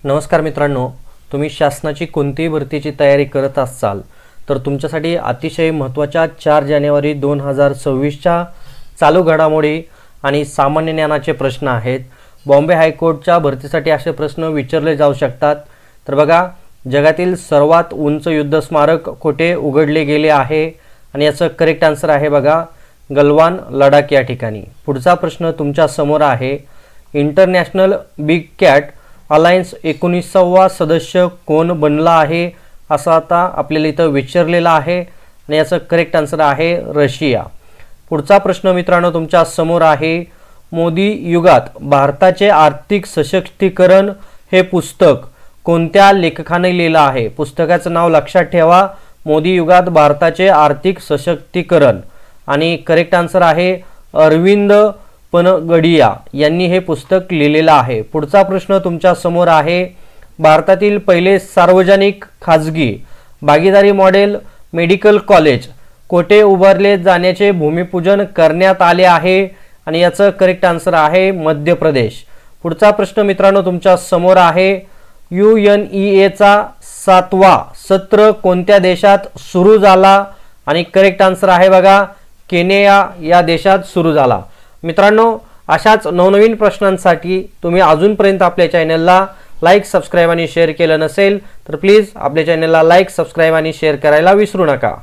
नमस्कार मित्रांनो, तुम्ही शासनाची कोणतीही भरतीची तयारी करत असाल तर तुमच्यासाठी अतिशय महत्त्वाच्या 4 जानेवारी 2026च्या चालू घडामोडी आणि सामान्य ज्ञानाचे प्रश्न आहेत। बॉम्बे हायकोर्टच्या भरतीसाठी असे प्रश्न विचारले जाऊ शकतात। तर बघा, जगातील सर्वात उंच युद्ध स्मारक कुठे उघडले गेले आहे आणि याचं करेक्ट आन्सर आहे बघा गलवान, लडाख या ठिकाणी। पुढचा प्रश्न तुमच्या समोर आहे, इंटरनॅशनल बिग कॅट अलायन्स 19वा सदस्य कोण बनला आहे असं आता आपल्याला इथं विचारलेलं आहे आणि याचं करेक्ट आन्सर आहे रशिया। पुढचा प्रश्न मित्रांनो तुमच्या समोर आहे, मोदी युगात भारताचे आर्थिक सशक्तीकरण हे पुस्तक कोणत्या लेखकाने लिहिलं आहे? पुस्तकाचं नाव लक्षात ठेवा, मोदी युगात भारताचे आर्थिक सशक्तीकरण, आणि करेक्ट आन्सर आहे अरविंद पनगडिया यांनी हे पुस्तक लिहिलेलं आहे। पुढचा प्रश्न तुमच्या समोर आहे, भारतातील पहिले सार्वजनिक खाजगी भागीदारी मॉडेल मेडिकल कॉलेज कोठे उभारले जाण्याचे भूमिपूजन करण्यात आले आहे आणि याचं करेक्ट आन्सर आहे मध्य प्रदेश। पुढचा प्रश्न मित्रांनो तुमच्या समोर आहे, UNEAचा 7वा सत्र कोणत्या देशात सुरू झाला? आणि करेक्ट आन्सर आहे बघा केनिया या देशात सुरू झाला। मित्रांनो, अशाच नवनवीन प्रश्नांसाठी तुम्ही अजूनपर्यंत आपल्या चॅनलला लाईक, सबस्क्राईब आणि शेअर केलं नसेल तर प्लीज आपल्या चॅनलला लाईक, सबस्क्राईब आणि शेअर करायला विसरू नका।